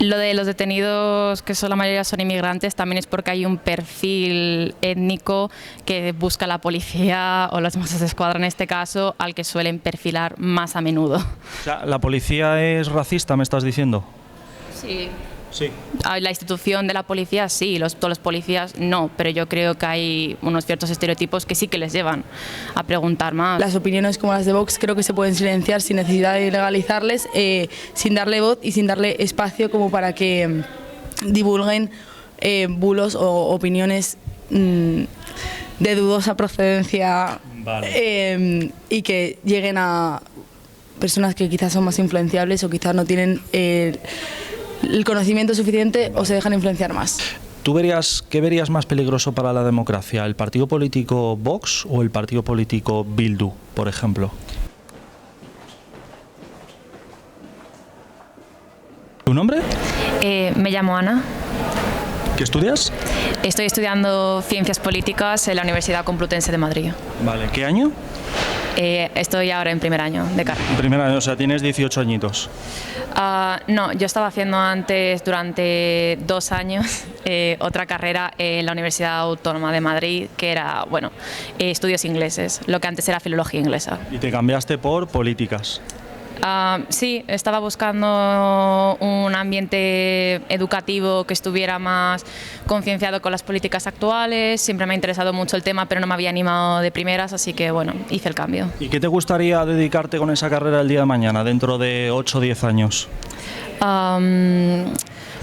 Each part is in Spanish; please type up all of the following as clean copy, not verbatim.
Lo de los detenidos, que son la mayoría son inmigrantes, también es porque hay un perfil étnico que busca la policía o los Mossos d'Esquadra en este caso, al que suelen perfilar más a menudo. O sea, ¿la policía es racista, me estás diciendo? Sí. Sí. La institución de la policía sí, todos los policías no, pero yo creo que hay unos ciertos estereotipos que sí que les llevan a preguntar más. Las opiniones como las de Vox creo que se pueden silenciar sin necesidad de legalizarles, sin darle voz y sin darle espacio como para que divulguen bulos o opiniones de dudosa procedencia. Vale. Y que lleguen a personas que quizás son más influenciables o quizás no tienen el conocimiento suficiente o se dejan influenciar más. ¿Qué verías más peligroso para la democracia? ¿El partido político Vox o el partido político Bildu, por ejemplo? ¿Tu nombre? Me llamo Ana. ¿Qué estudias? Estoy estudiando Ciencias Políticas en la Universidad Complutense de Madrid. Vale, ¿qué año? Estoy ahora en primer año de carrera. Primer año, o sea, tienes 18 añitos. No, yo estaba haciendo antes, durante 2 años, otra carrera en la Universidad Autónoma de Madrid, que era, bueno, estudios ingleses, lo que antes era filología inglesa. Y te cambiaste por políticas. Sí, estaba buscando un ambiente educativo que estuviera más concienciado con las políticas actuales. Siempre me ha interesado mucho el tema, pero no me había animado de primeras, así que bueno, hice el cambio. ¿Y qué te gustaría dedicarte con esa carrera el día de mañana, dentro de 8 o 10 años?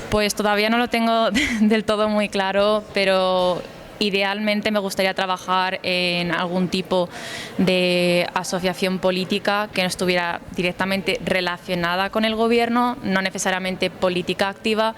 Pues todavía no lo tengo del todo muy claro, pero idealmente me gustaría trabajar en algún tipo de asociación política que no estuviera directamente relacionada con el gobierno, no necesariamente política activa,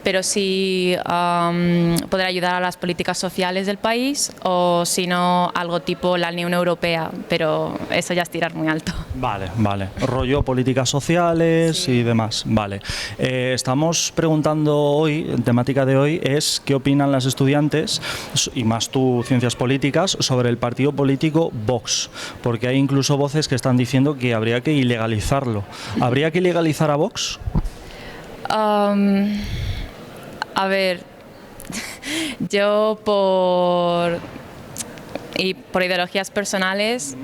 pero sí poder ayudar a las políticas sociales del país, o si no, algo tipo la Unión Europea, pero eso ya es tirar muy alto. Vale, vale. Rollo políticas sociales, sí, y demás. Vale. Estamos preguntando hoy, la temática de hoy es qué opinan las estudiantes, y más tú, Ciencias Políticas, sobre el partido político Vox, porque hay incluso voces que están diciendo que habría que ilegalizarlo. ¿Habría que ilegalizar a Vox? A ver, yo por ideologías personales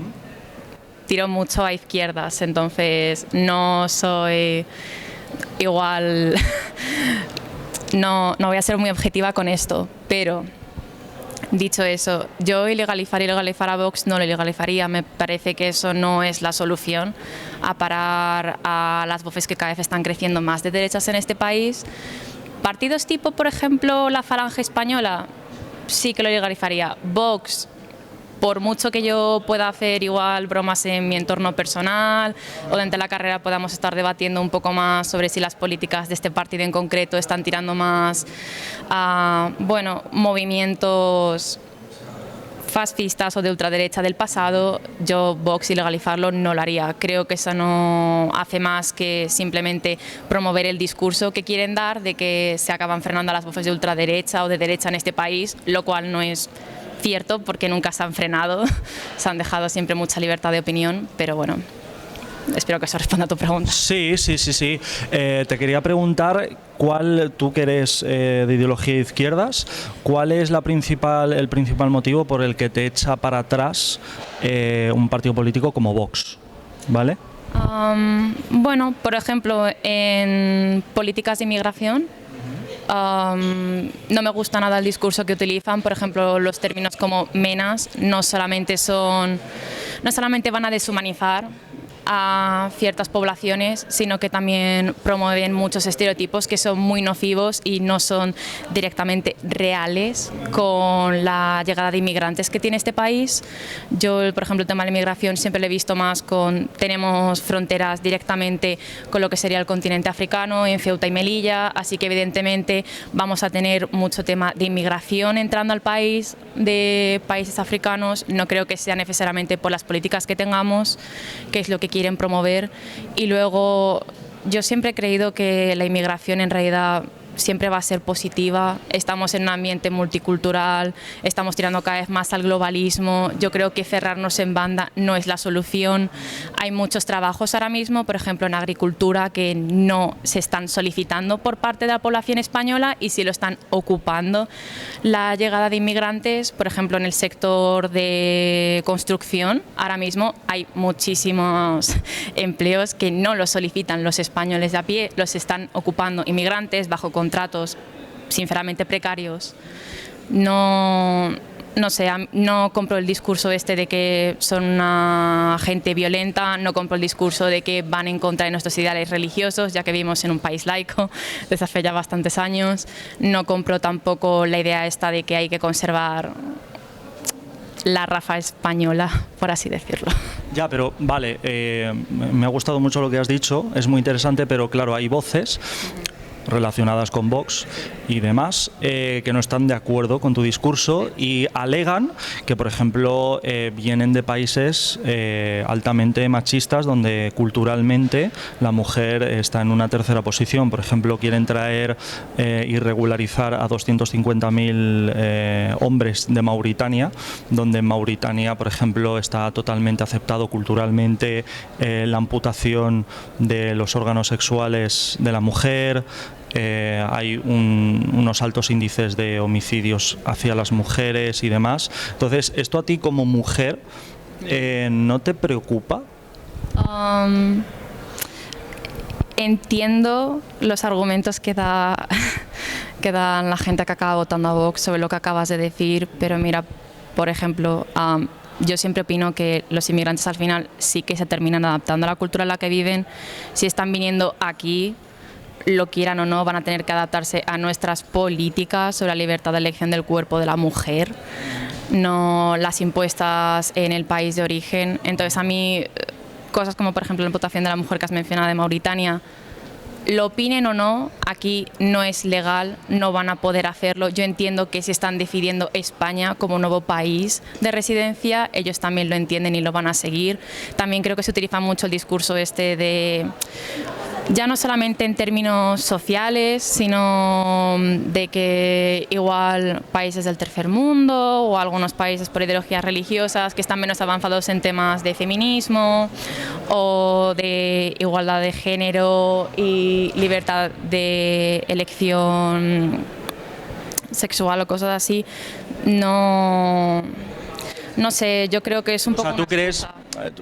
tiro mucho a izquierdas, entonces no soy igual, no voy a ser muy objetiva con esto, pero dicho eso, yo ilegalizar a Vox no lo ilegalizaría. Me parece que eso no es la solución a parar a las voces que cada vez están creciendo más de derechas en este país. Partidos tipo, por ejemplo, la Falange Española, sí que lo legalizaría. Vox, por mucho que yo pueda hacer igual bromas en mi entorno personal o dentro de la carrera podamos estar debatiendo un poco más sobre si las políticas de este partido en concreto están tirando más a, bueno, movimientos fascistas o de ultraderecha del pasado, yo Vox ilegalizarlo no lo haría. Creo que eso no hace más que simplemente promover el discurso que quieren dar de que se acaban frenando a las voces de ultraderecha o de derecha en este país, lo cual no es cierto porque nunca se han frenado, se han dejado siempre mucha libertad de opinión, pero bueno. Espero que eso responda a tu pregunta. Sí. Te quería preguntar, tú que eres de ideología de izquierdas, ¿cuál es el principal motivo por el que te echa para atrás un partido político como Vox? ¿Vale? Bueno, por ejemplo, en políticas de inmigración, no me gusta nada el discurso que utilizan. Por ejemplo, los términos como menas no solamente van a deshumanizar a ciertas poblaciones, sino que también promueven muchos estereotipos que son muy nocivos y no son directamente reales con la llegada de inmigrantes que tiene este país. Yo, por ejemplo, el tema de la inmigración siempre lo he visto más tenemos fronteras directamente con lo que sería el continente africano, en Ceuta y Melilla, así que evidentemente vamos a tener mucho tema de inmigración entrando al país de países africanos. No creo que sea necesariamente por las políticas que tengamos, que es lo que quieren promover. Y luego yo siempre he creído que la inmigración en realidad siempre va a ser positiva. Estamos en un ambiente multicultural, estamos tirando cada vez más al globalismo. Yo creo que cerrarnos en banda no es la solución. Hay muchos trabajos ahora mismo, por ejemplo en agricultura, que no se están solicitando por parte de la población española y sí lo están ocupando la llegada de inmigrantes. Por ejemplo, en el sector de construcción, ahora mismo hay muchísimos empleos que no los solicitan los españoles de a pie, los están ocupando inmigrantes bajo contratos sinceramente precarios. No sé, no compro el discurso este de que son una gente violenta, no compro el discurso de que van en contra de nuestros ideales religiosos, ya que vivimos en un país laico desde hace ya bastantes años. No compro tampoco la idea esta de que hay que conservar la raza española, por así decirlo. Ya, pero vale, me ha gustado mucho lo que has dicho, es muy interesante, pero claro, hay voces relacionadas con Vox y demás que no están de acuerdo con tu discurso y alegan que, por ejemplo, vienen de países altamente machistas donde culturalmente la mujer está en una tercera posición. Por ejemplo, quieren traer y regularizar a 250.000 hombres de Mauritania, donde en Mauritania, por ejemplo, está totalmente aceptado culturalmente la amputación de los órganos sexuales de la mujer. Hay unos altos índices de homicidios hacia las mujeres y demás. Entonces, ¿esto a ti como mujer no te preocupa? Entiendo los argumentos que dan la gente que acaba votando a Vox sobre lo que acabas de decir, pero mira, por ejemplo, yo siempre opino que los inmigrantes al final sí que se terminan adaptando a la cultura en la que viven. Si están viniendo aquí, lo quieran o no, van a tener que adaptarse a nuestras políticas sobre la libertad de elección del cuerpo de la mujer, no las impuestas en el país de origen. Entonces, a mí, cosas como por ejemplo la amputación de la mujer que has mencionado de Mauritania, lo opinen o no, aquí no es legal, no van a poder hacerlo. Yo entiendo que si están decidiendo España como nuevo país de residencia, ellos también lo entienden y lo van a seguir. También creo que se utiliza mucho el discurso este de, ya no solamente en términos sociales, sino de que igual países del tercer mundo o algunos países por ideologías religiosas que están menos avanzados en temas de feminismo o de igualdad de género y libertad de elección sexual o cosas así, no sé, yo creo que es un poco... O sea, ¿tú crees...?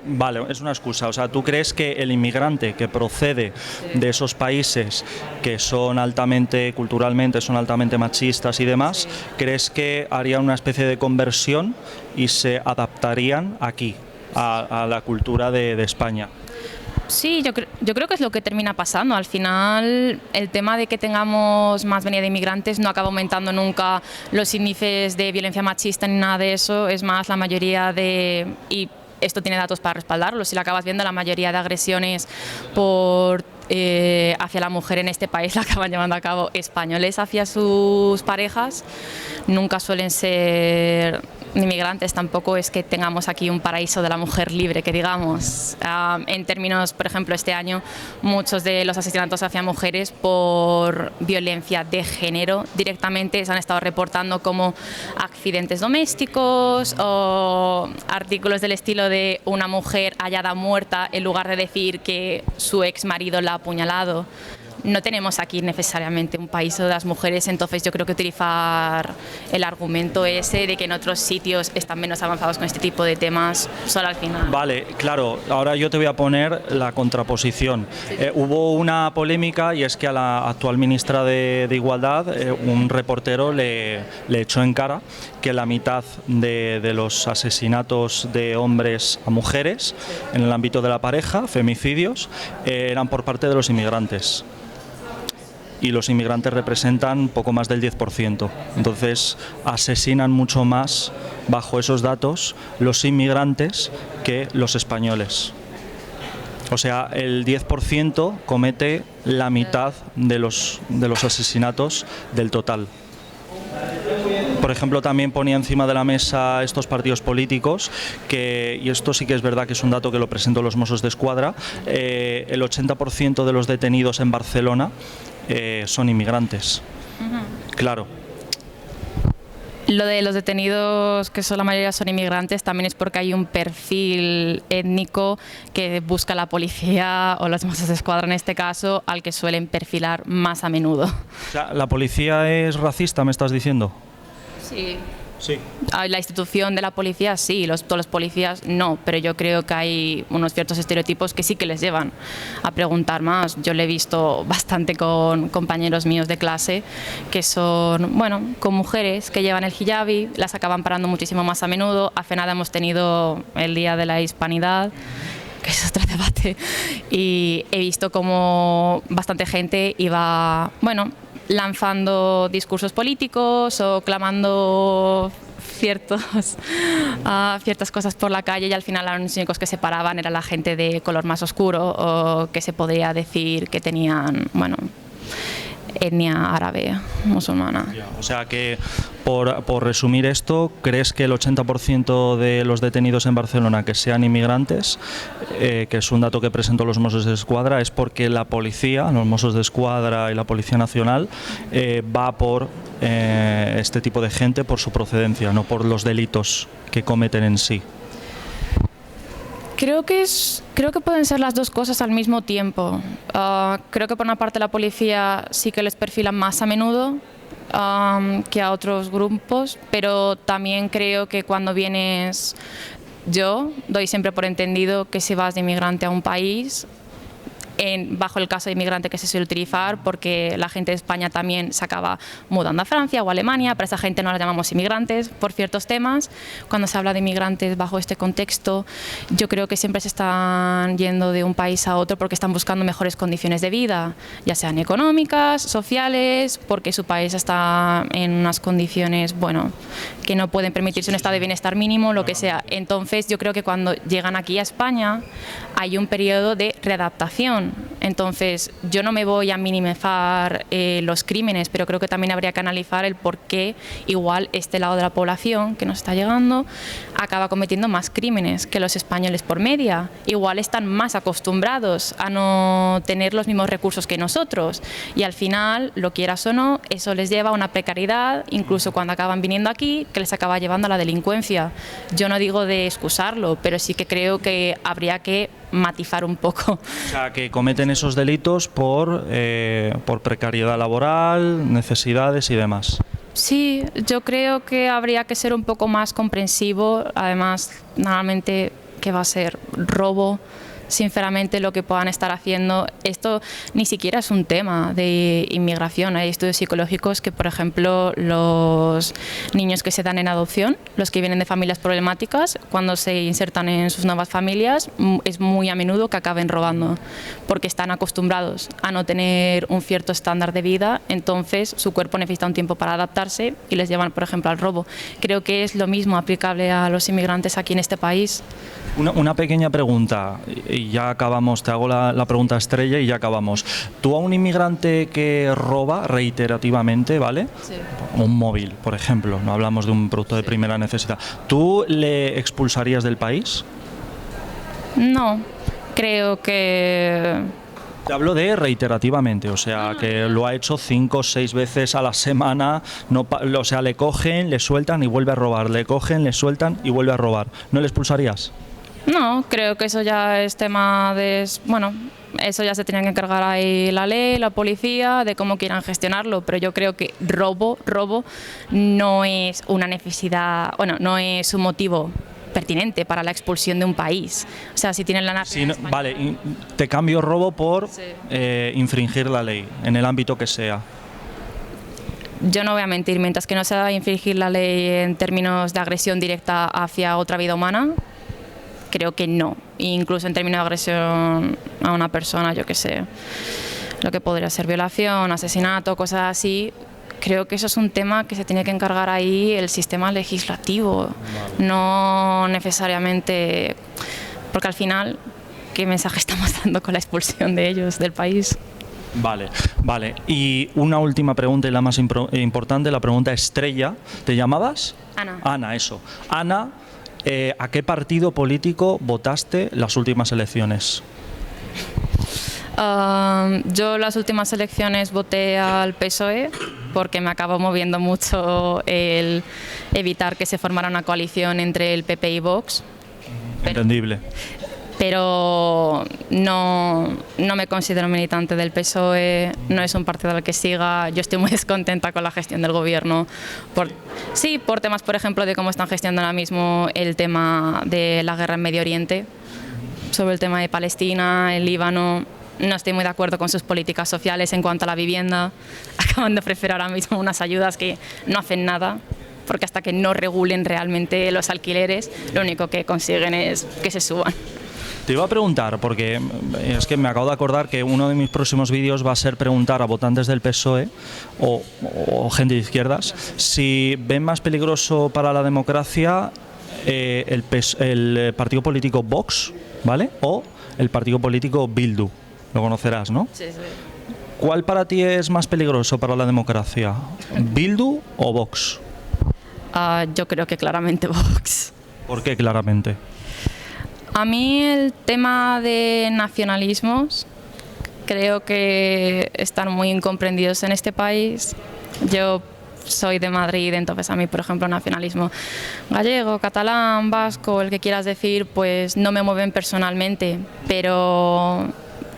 Vale, es una excusa. O sea, ¿tú crees que el inmigrante que procede de esos países que son culturalmente son altamente machistas y demás, crees que haría una especie de conversión y se adaptarían aquí a la cultura de España? Sí, yo creo que es lo que termina pasando. Al final, el tema de que tengamos más venida de inmigrantes no acaba aumentando nunca los índices de violencia machista ni nada de eso. Es más, la mayoría de... y esto tiene datos para respaldarlo. Si lo acabas viendo, la mayoría de agresiones hacia la mujer en este país la acaban llevando a cabo españoles hacia sus parejas. Nunca suelen ser inmigrantes. Tampoco es que tengamos aquí un paraíso de la mujer libre, que digamos. En términos, por ejemplo, este año, muchos de los asesinatos hacia mujeres por violencia de género directamente se han estado reportando como accidentes domésticos o artículos del estilo de una mujer hallada muerta en lugar de decir que su ex marido la ha apuñalado. No tenemos aquí necesariamente un país de las mujeres, entonces yo creo que utilizar el argumento ese de que en otros sitios están menos avanzados con este tipo de temas, solo al final. Vale, claro, ahora yo te voy a poner la contraposición. Hubo una polémica y es que a la actual ministra de Igualdad, un reportero le echó en cara que la mitad de los asesinatos de hombres a mujeres en el ámbito de la pareja, femicidios, eran por parte de los inmigrantes. Y los inmigrantes representan poco más del 10%. Entonces, asesinan mucho más, bajo esos datos, los inmigrantes que los españoles. O sea, el 10% comete la mitad de los asesinatos del total. por ejemplo, también ponía encima de la mesa estos partidos políticos, y esto sí que es verdad que es un dato que lo presentó los Mossos d'Esquadra, el 80% de los detenidos en Barcelona son inmigrantes. Claro. Lo de los detenidos, que son la mayoría son inmigrantes, también es porque hay un perfil étnico que busca la policía o los Mossos d'Esquadra en este caso, al que suelen perfilar más a menudo. O sea, ¿la policía es racista, me estás diciendo? Sí. Sí. La institución de la policía sí, todos los policías no, pero yo creo que hay unos ciertos estereotipos que sí que les llevan a preguntar más. Yo lo he visto bastante con compañeros míos de clase que son, bueno, con mujeres que llevan el hijabi, las acaban parando muchísimo más a menudo. Hace nada hemos tenido el Día de la Hispanidad, que es otro debate, y he visto como bastante gente iba, bueno, lanzando discursos políticos o clamando ciertas cosas por la calle, y al final los únicos que se paraban era la gente de color más oscuro o que se podría decir que tenían, bueno, etnia árabe, musulmana. O sea que, por resumir esto, ¿crees que el 80% de los detenidos en Barcelona que sean inmigrantes, que es un dato que presentó los Mossos d'Esquadra, es porque la policía, los Mossos d'Esquadra y la Policía Nacional, va por este tipo de gente por su procedencia, no por los delitos que cometen en sí? Creo que pueden ser las dos cosas al mismo tiempo. Creo que por una parte la policía sí que les perfilan más a menudo que a otros grupos, pero también creo que cuando vienes, yo doy siempre por entendido que si vas de inmigrante a un país, bajo el caso de inmigrante que se suele utilizar, porque la gente de España también se acaba mudando a Francia o a Alemania, pero a esa gente no la llamamos inmigrantes por ciertos temas. Cuando se habla de inmigrantes bajo este contexto, yo creo que siempre se están yendo de un país a otro porque están buscando mejores condiciones de vida, ya sean económicas, sociales, porque su país está en unas condiciones, bueno, que no pueden permitirse un estado de bienestar mínimo, lo que sea. Entonces yo creo que cuando llegan aquí a España hay un periodo de readaptación. Entonces, yo no me voy a minimizar los crímenes, pero creo que también habría que analizar el por qué igual este lado de la población que nos está llegando acaba cometiendo más crímenes que los españoles por media. Igual están más acostumbrados a no tener los mismos recursos que nosotros, y al final, lo quieras o no, eso les lleva a una precariedad, incluso cuando acaban viniendo aquí, que les acaba llevando a la delincuencia. Yo no digo de excusarlo, pero sí que creo que habría que matizar un poco. O sea, que cometen esos delitos por precariedad laboral, necesidades y demás. Sí, yo creo que habría que ser un poco más comprensivo. Además, normalmente, ¿qué va a ser? Robo. Sinceramente, lo que puedan estar haciendo, esto ni siquiera es un tema de inmigración. Hay estudios psicológicos que, por ejemplo, los niños que se dan en adopción, los que vienen de familias problemáticas, cuando se insertan en sus nuevas familias, es muy a menudo que acaben robando, porque están acostumbrados a no tener un cierto estándar de vida, entonces su cuerpo necesita un tiempo para adaptarse y les llevan, por ejemplo, al robo. Creo que es lo mismo aplicable a los inmigrantes aquí en este país. Una pequeña pregunta, y ya acabamos, te hago la pregunta estrella y ya acabamos. ¿Tú a un inmigrante que roba reiterativamente, ¿vale? Sí. Un móvil, por ejemplo, no hablamos de un producto de primera necesidad, ¿tú le expulsarías del país? No, creo que... Te hablo de reiterativamente, o sea, que lo ha hecho 5 o 6 veces a la semana, o sea, le cogen, le sueltan y vuelve a robar, le cogen, le sueltan y vuelve a robar. ¿No le expulsarías? No, creo que eso ya es tema de... Bueno, eso ya se tiene que encargar ahí la ley, la policía, de cómo quieran gestionarlo, pero yo creo que robo no es una necesidad, bueno, no es un motivo pertinente para la expulsión de un país. O sea, si tienen la nacionalidad española... Vale, te cambio robo por infringir la ley, en el ámbito que sea. Yo no voy a mentir, mientras que no sea infringir la ley en términos de agresión directa hacia otra vida humana, creo que no. Incluso en términos de agresión a una persona, yo qué sé, lo que podría ser violación, asesinato, cosas así, creo que eso es un tema que se tiene que encargar ahí el sistema legislativo, no necesariamente, porque al final, ¿qué mensaje estamos dando con la expulsión de ellos del país? Vale, vale. Y una última pregunta y la más importante, la pregunta estrella. ¿Te llamabas? Ana. Ana, eso. Ana, ¿a qué partido político votaste las últimas elecciones? Yo las últimas elecciones voté al PSOE porque me acabó moviendo mucho el evitar que se formara una coalición entre el PP y Vox. Entendible. Pero no me considero militante del PSOE, no es un partido al que siga. Yo estoy muy descontenta con la gestión del gobierno. Por temas, por ejemplo, de cómo están gestionando ahora mismo el tema de la guerra en Medio Oriente, sobre el tema de Palestina, el Líbano. No estoy muy de acuerdo con sus políticas sociales en cuanto a la vivienda. Acaban de ofrecer ahora mismo unas ayudas que no hacen nada, porque hasta que no regulen realmente los alquileres, lo único que consiguen es que se suban. Te iba a preguntar, porque es que me acabo de acordar que uno de mis próximos vídeos va a ser preguntar a votantes del PSOE o gente de izquierdas si ven más peligroso para la democracia el partido político Vox, ¿vale? O el partido político Bildu. Lo conocerás, ¿no? Sí, sí. ¿Cuál para ti es más peligroso para la democracia? ¿Bildu o Vox? Yo creo que claramente Vox. ¿Por qué claramente? A mí el tema de nacionalismos creo que están muy incomprendidos en este país. Yo soy de Madrid, entonces a mí, por ejemplo, nacionalismo gallego, catalán, vasco, el que quieras decir, pues no me mueven personalmente, pero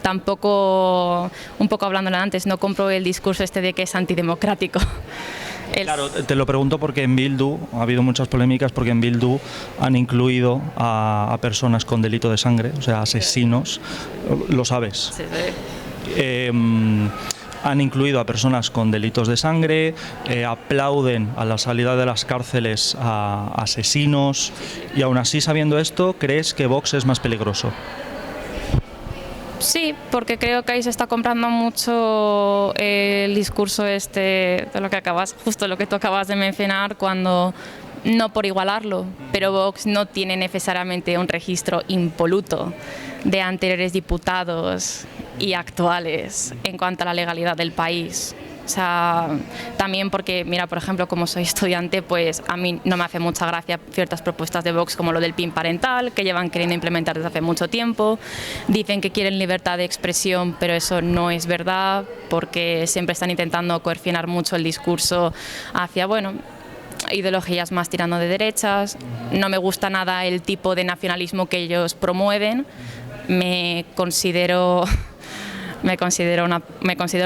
tampoco, un poco hablándole antes, no compro el discurso este de que es antidemocrático. Claro, te lo pregunto porque en Bildu ha habido muchas polémicas porque en Bildu han incluido a personas con delito de sangre, o sea, asesinos, lo sabes. Sí, sí. Han incluido a personas con delitos de sangre, aplauden a la salida de las cárceles a asesinos y aún así, sabiendo esto, ¿crees que Vox es más peligroso? Sí, porque creo que ahí se está comprando mucho el discurso este de lo que justo lo que tú acabas de mencionar, cuando no por igualarlo, pero Vox no tiene necesariamente un registro impoluto de anteriores diputados y actuales en cuanto a la legalidad del país. O sea, también porque, mira, por ejemplo, como soy estudiante, pues a mí no me hace mucha gracia ciertas propuestas de Vox como lo del PIN parental, que llevan queriendo implementar desde hace mucho tiempo. Dicen que quieren libertad de expresión, pero eso no es verdad, porque siempre están intentando coercionar mucho el discurso hacia, bueno, ideologías más tirando de derechas. No me gusta nada el tipo de nacionalismo que ellos promueven. Me considero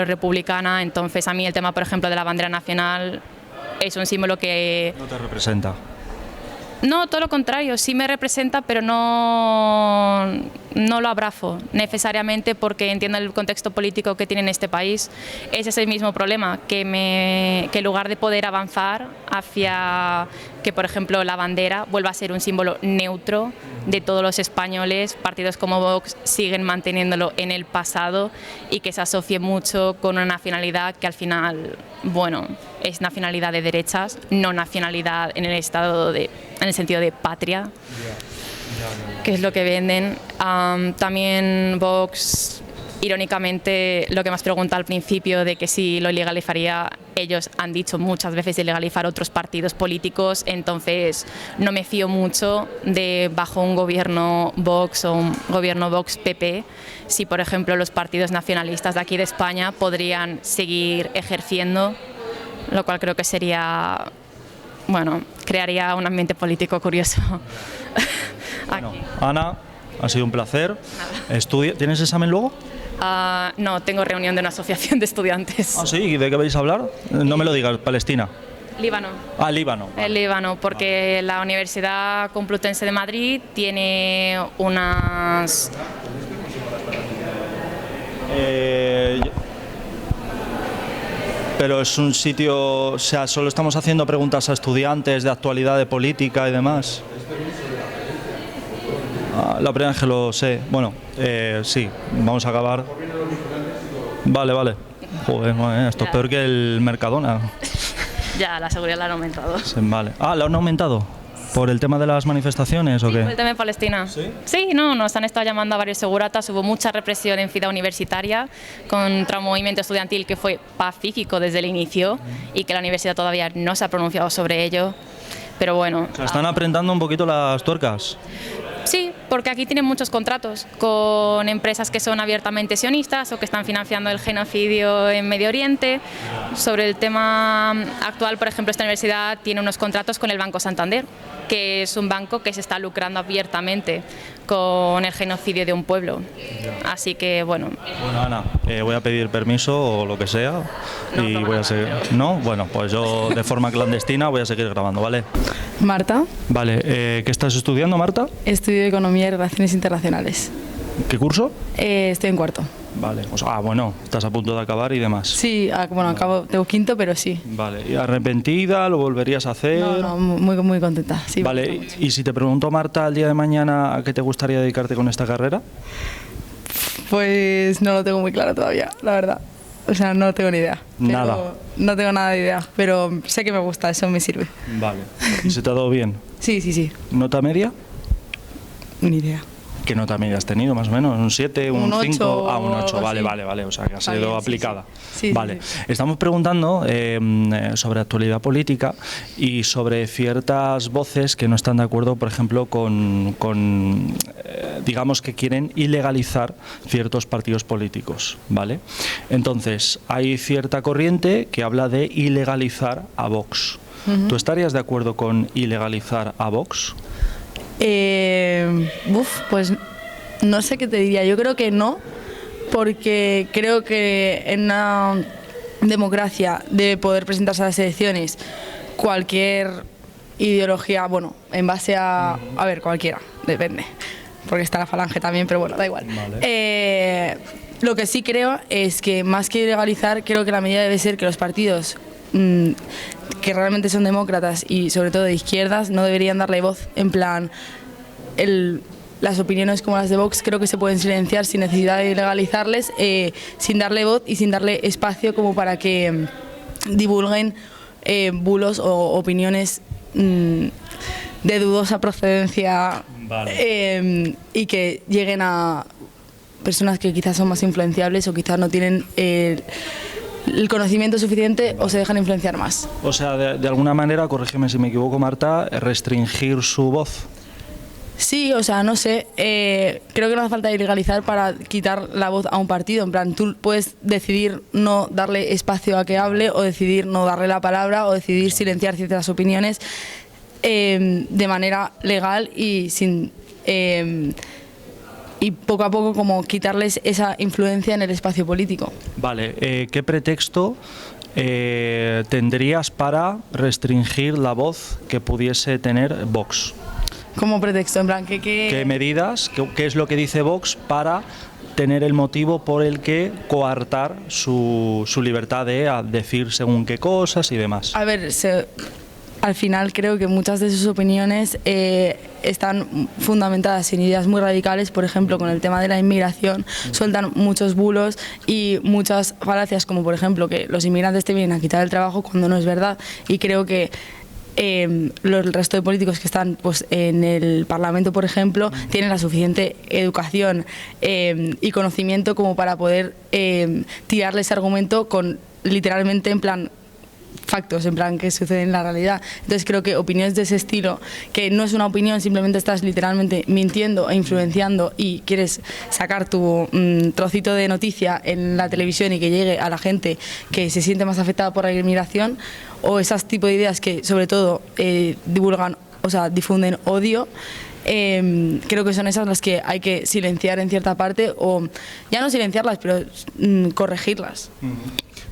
republicana, entonces a mí el tema, por ejemplo, de la bandera nacional es un símbolo que... ¿No te representa? No, todo lo contrario, sí me representa, pero no lo abrazo necesariamente porque entiendo el contexto político que tiene en este país. Ese es el mismo problema, que en lugar de poder avanzar hacia que, por ejemplo, la bandera vuelva a ser un símbolo neutro de todos los españoles, partidos como Vox siguen manteniéndolo en el pasado y que se asocie mucho con una nacionalidad que al final, bueno, es nacionalidad de derechas, no nacionalidad en el sentido de patria, que es lo que venden. También Vox, irónicamente, lo que me has preguntado al principio de que si lo ilegalizaría, ellos han dicho muchas veces de legalizar otros partidos políticos, entonces no me fío mucho de bajo un gobierno Vox o un gobierno Vox-PP, si por ejemplo los partidos nacionalistas de aquí de España podrían seguir ejerciendo, lo cual creo que sería, bueno, crearía un ambiente político curioso. Bueno, Ana, ha sido un placer. ¿Tienes examen luego? No, tengo reunión de una asociación de estudiantes. Ah, sí, ¿y de qué vais a hablar? No me lo digas, Palestina. Líbano. Ah, Líbano. El Líbano, porque la Universidad Complutense de Madrid tiene unas... Pero es un sitio, o sea, solo estamos haciendo preguntas a estudiantes de actualidad, de política y demás. La primera vez que lo sé. Bueno, sí, vamos a acabar. Vale. Joder, esto es peor que el Mercadona. Ya, la seguridad la han aumentado. Vale. Ah, ¿la han aumentado? ¿Por el tema de las manifestaciones o Sí, qué? por el tema de Palestina. Sí, no, nos han estado llamando a varios seguratas, hubo mucha represión en Ciudad Universitaria contra un movimiento estudiantil que fue pacífico desde el inicio y que la universidad todavía no se ha pronunciado sobre ello, pero bueno. O sea, están apretando un poquito las tuercas. Sí, porque aquí tienen muchos contratos con empresas que son abiertamente sionistas o que están financiando el genocidio en Medio Oriente. Sobre el tema actual, por ejemplo, esta universidad tiene unos contratos con el Banco Santander, que es un banco que se está lucrando abiertamente con el genocidio de un pueblo. Así que, bueno. Bueno, Ana, voy a pedir permiso o lo que sea y voy a seguir. ¿No? Bueno, pues yo de forma clandestina voy a seguir grabando, ¿vale? Marta, Vale, ¿qué estás estudiando, Marta? estudio Economía y Relaciones Internacionales. ¿Qué curso? Estoy en cuarto. Vale, o sea, bueno, estás a punto de acabar y demás. Sí, bueno, acabo, tengo quinto, pero sí. Vale, ¿y arrepentida? ¿Lo volverías a hacer? No, muy, muy contenta. Sí, me Vale, gusta mucho. y si te pregunto, Marta, el día de mañana, ¿a qué te gustaría dedicarte con esta carrera? Pues no lo tengo muy claro todavía, la verdad. O sea, no tengo ni idea. Pero Nada. No tengo nada de idea, pero sé que me gusta, eso me sirve. Vale. ¿Y se te ha dado bien? Sí, sí, sí, ¿Nota media? ni idea. ¿Qué nota media has tenido, más o menos? ¿Un 7, un Un 5? 8 Ah, un 8, algo vale, así. vale. O sea, que ha Está sido bien, sí, aplicada. sí. Sí, vale. sí. Estamos preguntando sobre actualidad política y sobre ciertas voces que no están de acuerdo, por ejemplo, digamos que quieren ilegalizar ciertos partidos políticos, ¿vale? Entonces, hay cierta corriente que habla de ilegalizar a Vox. ¿Tú estarías de acuerdo con ilegalizar a Vox? Pues no sé qué te diría. Yo creo que no, porque creo que en una democracia debe poder presentarse a las elecciones cualquier ideología, bueno, en base a ver, cualquiera, depende, porque está la Falange también, pero bueno, da igual. Vale. Lo que sí creo es que más que ilegalizar, creo que la medida debe ser que los partidos que realmente son demócratas y sobre todo de izquierdas no deberían darle voz, en plan las opiniones como las de Vox creo que se pueden silenciar sin necesidad de legalizarles, sin darle voz y sin darle espacio como para que divulguen bulos o opiniones de dudosa procedencia. Vale. Y que lleguen a personas que quizás son más influenciables o quizás no tienen el conocimiento suficiente o se dejan influenciar más. O sea, de alguna manera, corrígeme si me equivoco, Marta, restringir su voz. Sí, o sea, no sé, creo que no hace falta ilegalizar para quitar la voz a un partido, en plan, tú puedes decidir no darle espacio a que hable o decidir no darle la palabra o decidir silenciar ciertas opiniones de manera legal y sin y poco a poco como quitarles esa influencia en el espacio político. Vale, ¿qué pretexto tendrías para restringir la voz que pudiese tener Vox? Como pretexto, en plan, ¿Qué medidas, qué es lo que dice Vox para tener el motivo por el que coartar su libertad de decir según qué cosas y demás? A ver, al final creo que muchas de sus opiniones están fundamentadas en ideas muy radicales, por ejemplo, con el tema de la inmigración, sueltan muchos bulos y muchas falacias, como por ejemplo que los inmigrantes te vienen a quitar el trabajo cuando no es verdad, y creo que el resto de políticos que están pues en el Parlamento, por ejemplo, tienen la suficiente educación y conocimiento como para poder tirarle ese argumento con literalmente en plan factos, en plan que sucede en la realidad. Entonces creo que opiniones de ese estilo, que no es una opinión, simplemente estás literalmente mintiendo e influenciando y quieres sacar tu trocito de noticia en la televisión y que llegue a la gente que se siente más afectada por la inmigración, o esas tipo de ideas que sobre todo divulgan, o sea, difunden odio. Creo que son esas las que hay que silenciar en cierta parte, o ya no silenciarlas, pero corregirlas.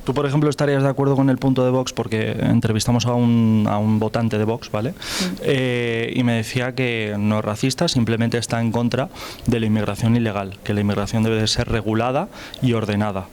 Tú, por ejemplo, estarías de acuerdo con el punto de Vox, porque entrevistamos a un votante de Vox, ¿vale? Y me decía que no es racista, simplemente está en contra de la inmigración ilegal, que la inmigración debe de ser regulada y ordenada.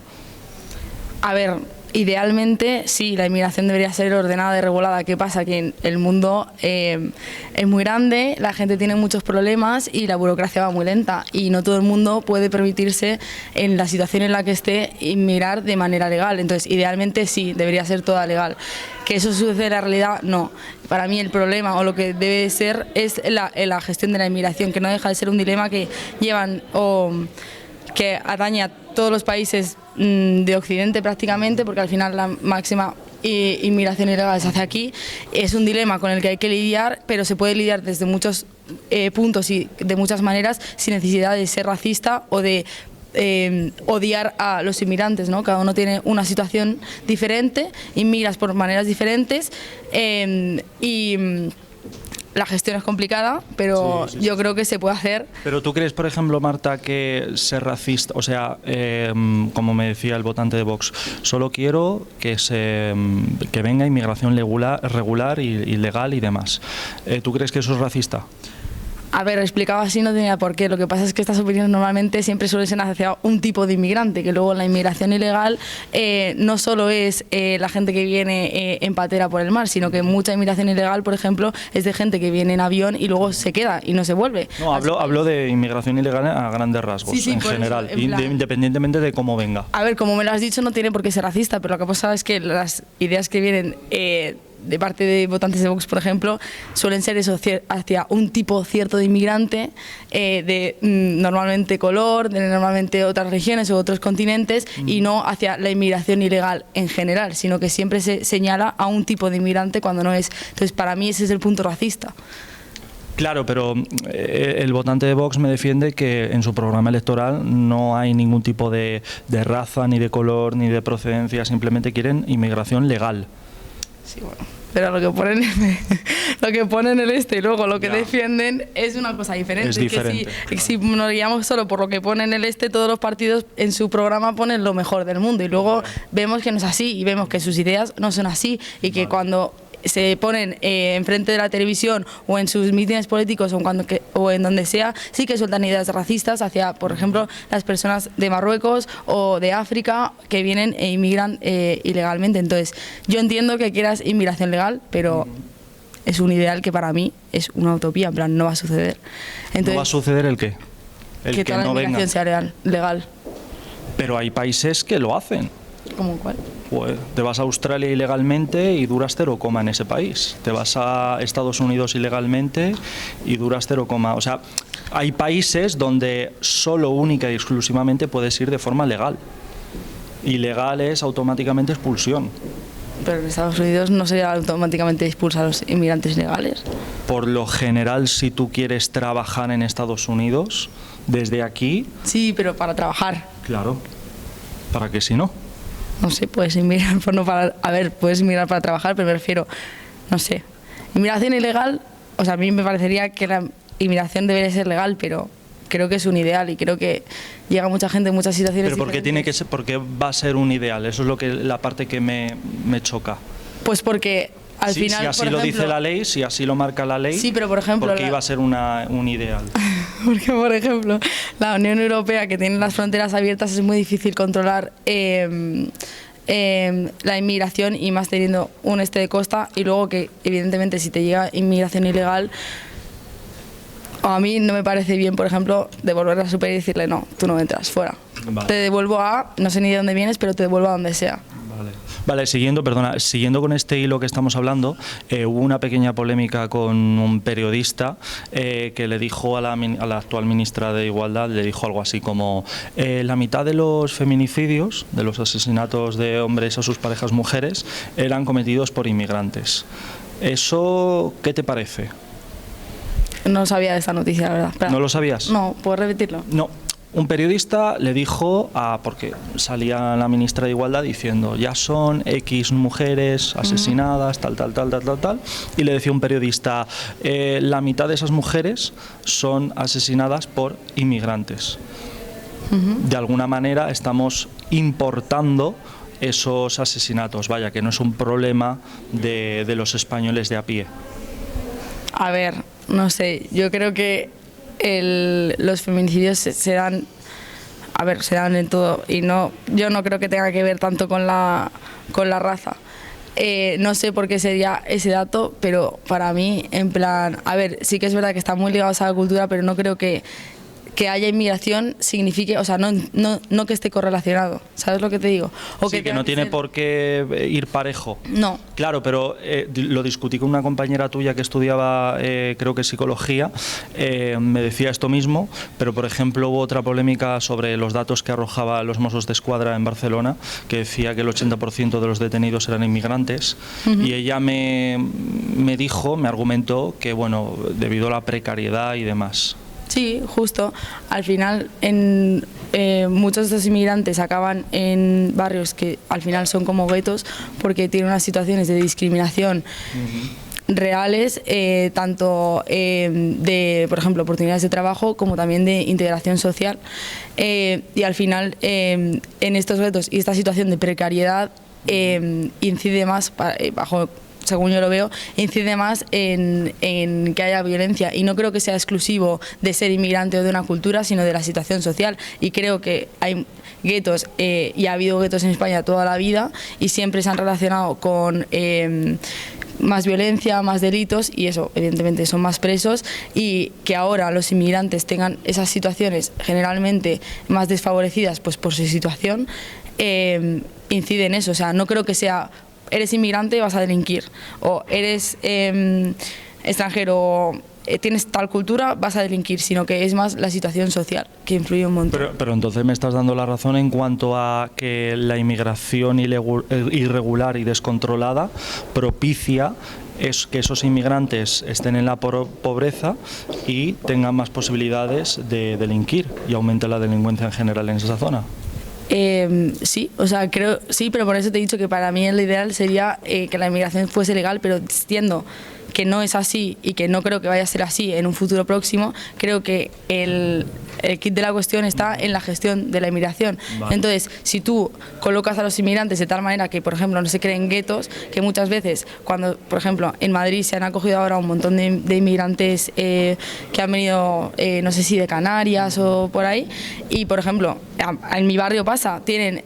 A ver, Idealmente, sí, la inmigración debería ser ordenada y regulada. ¿Qué pasa? Que el mundo es muy grande, la gente tiene muchos problemas y la burocracia va muy lenta. Y no todo el mundo puede permitirse, en la situación en la que esté, inmigrar de manera legal. Entonces, idealmente sí, debería ser toda legal. ¿Que eso sucede en la realidad? No. Para mí el problema, o lo que debe ser, es la gestión de la inmigración, que no deja de ser un dilema que llevan que atañe a todos los países de Occidente prácticamente, porque al final la máxima inmigración ilegal se hace aquí. Es un dilema con el que hay que lidiar, pero se puede lidiar desde muchos puntos y de muchas maneras, sin necesidad de ser racista o de odiar a los inmigrantes, ¿no? Cada uno tiene una situación diferente, inmigras por maneras diferentes y la gestión es complicada, pero yo creo que se puede hacer. Pero tú crees, por ejemplo, Marta, que ser racista, o sea, como me decía el votante de Vox, solo quiero que venga inmigración regular y legal y demás. ¿Tú crees que eso es racista? A ver, explicado así no tenía por qué. Lo que pasa es que estas opiniones normalmente siempre suelen ser hacia un tipo de inmigrante, que luego la inmigración ilegal no solo es la gente que viene en patera por el mar, sino que mucha inmigración ilegal, por ejemplo, es de gente que viene en avión y luego se queda y no se vuelve. No, hablo de inmigración ilegal a grandes rasgos, en general, eso, independientemente de cómo venga. A ver, como me lo has dicho, no tiene por qué ser racista, pero lo que pasa es que las ideas que vienen de parte de votantes de Vox, por ejemplo, suelen ser eso, hacia un tipo cierto de inmigrante, de normalmente color, de normalmente otras regiones u otros continentes, y no hacia la inmigración ilegal en general, sino que siempre se señala a un tipo de inmigrante cuando no es. Entonces, para mí ese es el punto racista. Claro, pero el votante de Vox me defiende que en su programa electoral no hay ningún tipo de raza, ni de color, ni de procedencia, simplemente quieren inmigración legal. Sí, bueno, pero lo que ponen en el y luego lo que defienden es una cosa diferente. Es diferente. Que si nos guiamos solo por lo que ponen en el todos los partidos en su programa ponen lo mejor del mundo y luego vemos que no es así y vemos que sus ideas no son así y que cuando se ponen enfrente de la televisión o en sus mítines políticos o en donde sea, sí que sueltan ideas racistas hacia, por ejemplo, las personas de Marruecos o de África que vienen e inmigran ilegalmente. Entonces, yo entiendo que quieras inmigración legal, pero es un ideal que para mí es una utopía, en plan, no va a suceder. Entonces, ¿no va a suceder el qué? Que toda la inmigración sea legal. Pero hay países que lo hacen. ¿Cómo cuál? Pues te vas a Australia ilegalmente y duras 0, en ese país. Te vas a Estados Unidos ilegalmente y duras 0, o sea, hay países donde solo, única y exclusivamente puedes ir de forma legal. Ilegal es automáticamente expulsión. Pero en Estados Unidos no se automáticamente expulsa a los inmigrantes ilegales. Por lo general, si tú quieres trabajar en Estados Unidos, desde aquí... Sí, pero para trabajar. Claro. ¿Para qué si no? No sé, puedes inmigrar puedes inmigrar para trabajar, pero me refiero, no sé. Inmigración ilegal, o sea, a mí me parecería que la inmigración debería ser legal, pero creo que es un ideal y creo que llega mucha gente en muchas situaciones. ¿Pero por qué tiene que ser, por qué va a ser un ideal? Eso es la parte que me choca. Pues porque al final, si así por ejemplo, lo dice la ley, si así lo marca la ley, sí, pero por ejemplo, ¿por qué iba a ser un ideal? Porque, por ejemplo, la Unión Europea, que tiene las fronteras abiertas, es muy difícil controlar la inmigración y más teniendo un de costa y luego que, evidentemente, si te llega inmigración ilegal, a mí no me parece bien, por ejemplo, devolverla a Super y decirle no, tú no entras, fuera. Vale. Te devuelvo no sé ni de dónde vienes, pero te devuelvo a donde sea. Vale, siguiendo con este hilo que estamos hablando, hubo una pequeña polémica con un periodista que le dijo a la actual ministra de Igualdad, le dijo algo así como la mitad de los feminicidios, de los asesinatos de hombres a sus parejas mujeres, eran cometidos por inmigrantes. ¿Eso qué te parece? No sabía de esta noticia, la verdad. Espera. ¿No lo sabías? No, ¿puedes repetirlo? No. Un periodista le dijo, porque salía la ministra de Igualdad diciendo, ya son X mujeres asesinadas, tal, y le decía un periodista, la mitad de esas mujeres son asesinadas por inmigrantes. De alguna manera estamos importando esos asesinatos, vaya, que no es un problema de los españoles de a pie. A ver, no sé, yo creo que los feminicidios se dan a ver, se dan en todo y no, yo no creo que tenga que ver tanto con la raza. No sé por qué sería ese dato, pero para mí, en plan, a ver, sí que es verdad que están muy ligados a la cultura, pero no creo que haya inmigración signifique, o sea, no que esté correlacionado, ¿sabes lo que te digo? O sí, que no tiene por qué ir parejo. No. Claro, pero lo discutí con una compañera tuya que estudiaba, creo que psicología, me decía esto mismo, pero por ejemplo hubo otra polémica sobre los datos que arrojaba los Mossos de Escuadra en Barcelona, que decía que el 80% de los detenidos eran inmigrantes, y ella me dijo, me argumentó que, bueno, debido a la precariedad y demás. Sí, justo. Al final, muchos de estos inmigrantes acaban en barrios que al final son como guetos porque tienen unas situaciones de discriminación reales, tanto de, por ejemplo, oportunidades de trabajo como también de integración social. Y al final, en estos guetos y esta situación de precariedad incide más, según yo lo veo, incide más en que haya violencia, y no creo que sea exclusivo de ser inmigrante o de una cultura, sino de la situación social, y creo que hay guetos y ha habido guetos en España toda la vida y siempre se han relacionado con más violencia, más delitos, y eso evidentemente son más presos, y que ahora los inmigrantes tengan esas situaciones generalmente más desfavorecidas pues por su situación, incide en eso. O sea, no creo que sea eres inmigrante, vas a delinquir, o eres extranjero, tienes tal cultura, vas a delinquir, sino que es más la situación social que influye un montón. Pero entonces me estás dando la razón en cuanto a que la inmigración irregular y descontrolada propicia es que esos inmigrantes estén en la pobreza y tengan más posibilidades de delinquir y aumente la delincuencia en general en esa zona. Sí, o sea, creo, sí, pero por eso te he dicho que para mí lo ideal sería que la inmigración fuese legal, pero entiendo que no es así y que no creo que vaya a ser así en un futuro próximo. Creo que el kit de la cuestión está en la gestión de la inmigración. Vale. Entonces, si tú colocas a los inmigrantes de tal manera que, por ejemplo, no se creen guetos, que muchas veces, cuando, por ejemplo, en Madrid se han acogido ahora un montón de inmigrantes que han venido, no sé si de Canarias o por ahí, y, por ejemplo, en mi barrio pasa, tienen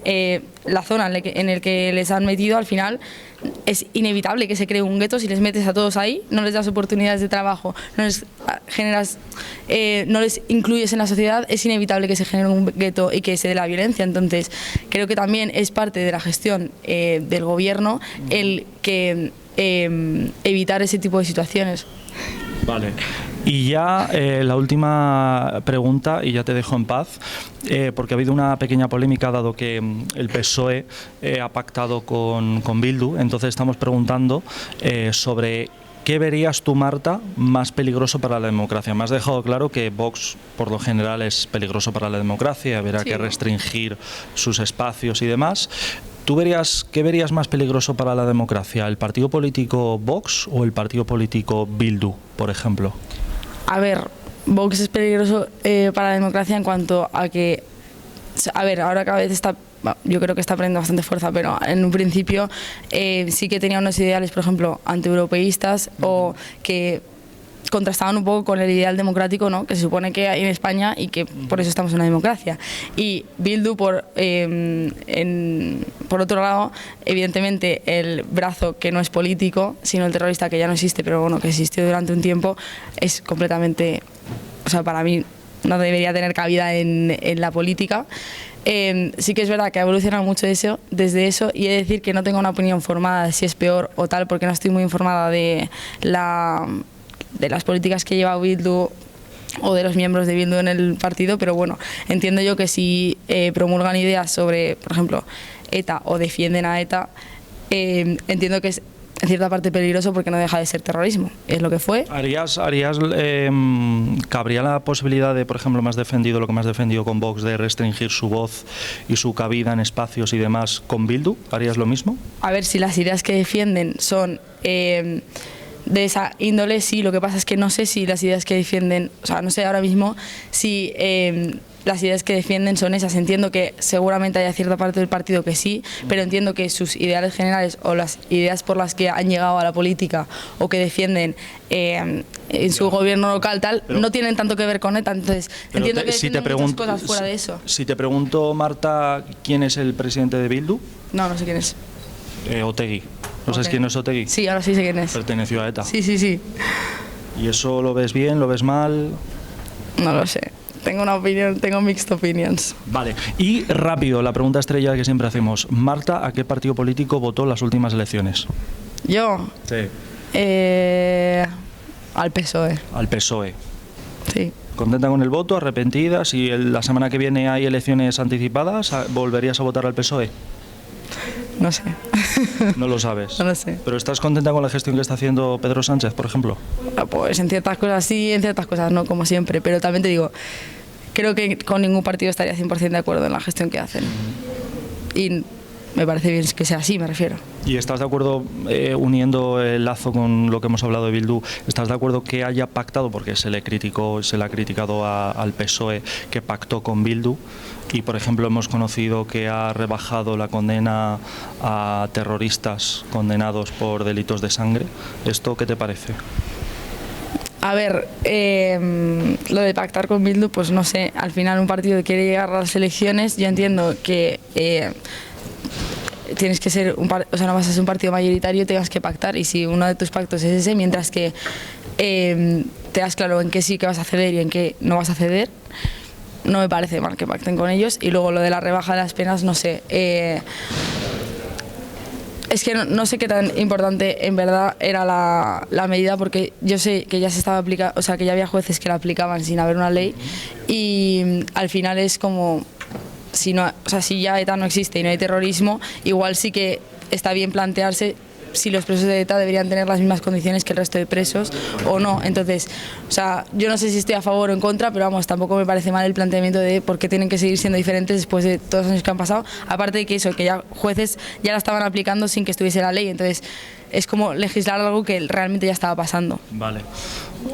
la zona en la que les han metido, al final es inevitable que se cree un gueto. Si les metes a todos ahí, no les das oportunidades de trabajo, no les generas, no les incluyes en la sociedad, es inevitable que se genere un gueto y que se dé la violencia. Entonces, creo que también es parte de la gestión del gobierno el que evitar ese tipo de situaciones. Vale. Y ya la última pregunta, y ya te dejo en paz, porque ha habido una pequeña polémica dado que el PSOE ha pactado con Bildu. Entonces estamos preguntando sobre qué verías tú, Marta, más peligroso para la democracia. Me has dejado claro que Vox por lo general es peligroso para la democracia, habrá que restringir sus espacios y demás. ¿Tú qué verías más peligroso para la democracia? ¿El partido político Vox o el partido político Bildu, por ejemplo? A ver, Vox es peligroso para la democracia en cuanto a que, a ver, ahora cada vez está, yo creo que está perdiendo bastante fuerza, pero en un principio sí que tenía unos ideales, por ejemplo, antieuropeístas, o que contrastaban un poco con el ideal democrático, ¿no?, que se supone que hay en España y que por eso estamos en una democracia. Y Bildu, por otro lado, evidentemente el brazo que no es político, sino el terrorista, que ya no existe, pero bueno, que existió durante un tiempo, es completamente, o sea, para mí no debería tener cabida en la política. Sí que es verdad que ha evolucionado mucho desde eso, y he de decir que no tengo una opinión formada de si es peor o tal, porque no estoy muy informada de las políticas que lleva Bildu o de los miembros de Bildu en el partido, pero bueno, entiendo yo que si promulgan ideas sobre, por ejemplo, ETA o defienden a ETA, entiendo que es en cierta parte peligroso porque no deja de ser terrorismo, es lo que fue. ¿Cabría la posibilidad de, por ejemplo, lo que más defendido con Vox, de restringir su voz y su cabida en espacios y demás con Bildu? ¿Harías lo mismo? A ver, si las ideas que defienden son de esa índole, sí. Lo que pasa es que no sé si las ideas que defienden, o sea, no sé ahora mismo si las ideas que defienden son esas. Entiendo que seguramente haya cierta parte del partido que sí, pero entiendo que sus ideales generales o las ideas por las que han llegado a la política o que defienden en su gobierno local tal, no tienen tanto que ver con ETA. Entonces entiendo que defienden muchas cosas fuera de eso. Si te pregunto, Marta, ¿quién es el presidente de Bildu? No sé quién es. Otegi. ¿No sabes quién es Otegi? Sí, ahora sí sé quién es. Perteneció a ETA. Sí. ¿Y eso lo ves bien, lo ves mal? No lo sé. Tengo una opinión, tengo mixed opinions. Vale. Y rápido, la pregunta estrella que siempre hacemos. Marta, ¿a qué partido político votó en las últimas elecciones? ¿Yo? Sí. Al PSOE. Al PSOE. Sí. ¿Contenta con el voto? ¿Arrepentida? Si la semana que viene hay elecciones anticipadas, ¿volverías a votar al PSOE? No sé. No lo sabes. No lo sé. ¿Pero estás contenta con la gestión que está haciendo Pedro Sánchez, por ejemplo? Pues en ciertas cosas sí, en ciertas cosas no, como siempre. Pero también te digo, creo que con ningún partido estaría 100% de acuerdo en la gestión que hacen. Y me parece bien que sea así, me refiero. ¿Y estás de acuerdo, uniendo el lazo con lo que hemos hablado de Bildu, estás de acuerdo que haya pactado, porque se le ha criticado al PSOE que pactó con Bildu, y por ejemplo hemos conocido que ha rebajado la condena a terroristas condenados por delitos de sangre? ¿Esto qué te parece? A ver, lo de pactar con Bildu, pues no sé, al final un partido que quiere llegar a las elecciones, yo entiendo que tienes que ser no vas a ser un partido mayoritario, tengas que pactar, y si uno de tus pactos es ese, mientras que te das claro en qué sí que vas a ceder y en qué no vas a ceder, no me parece mal que pacten con ellos. Y luego lo de la rebaja de las penas, no sé, es que no sé qué tan importante en verdad era la medida, porque yo sé que ya se estaba aplicando, o sea, que ya había jueces que la aplicaban sin haber una ley, y al final es como, si ya ETA no existe y no hay terrorismo, igual sí que está bien plantearse si los presos de ETA deberían tener las mismas condiciones que el resto de presos o no. Entonces, yo no sé si estoy a favor o en contra, pero vamos, tampoco me parece mal el planteamiento de por qué tienen que seguir siendo diferentes después de todos los años que han pasado. Aparte de que que ya jueces ya la estaban aplicando sin que estuviese la ley. Entonces, es como legislar algo que realmente ya estaba pasando. Vale.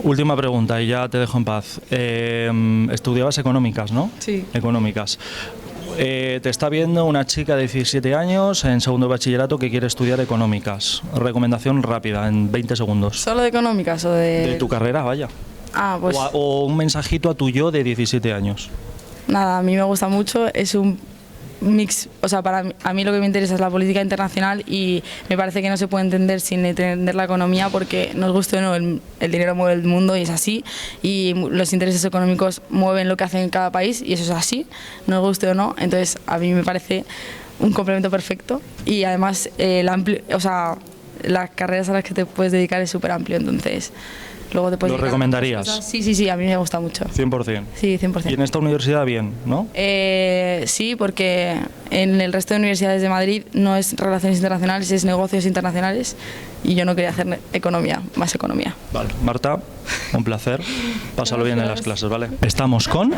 Última pregunta y ya te dejo en paz. Estudiabas económicas, ¿no? Sí. Económicas. Te está viendo una chica de 17 años en segundo de bachillerato que quiere estudiar económicas. Recomendación rápida, en 20 segundos. ¿Solo de económicas o de...? De tu carrera, vaya. Pues... O un mensajito a tu yo de 17 años. Nada, a mí me gusta mucho, es un mix, a mí lo que me interesa es la política internacional, y me parece que no se puede entender sin entender la economía, porque nos guste o no, el dinero mueve el mundo y es así, y los intereses económicos mueven lo que hacen en cada país y eso es así, nos guste o no. Entonces a mí me parece un complemento perfecto, y además las carreras a las que te puedes dedicar es súper amplio, entonces luego te puedes... ¿Lo recomendarías? Sí, a mí me gusta mucho. 100%. Sí, 100%. Y en esta universidad bien, ¿no? Sí, porque en el resto de universidades de Madrid no es relaciones internacionales, es negocios internacionales, y yo no quería hacer economía, más economía. Vale. Marta, un placer. Pásalo bien en las clases, ¿vale? Estamos con...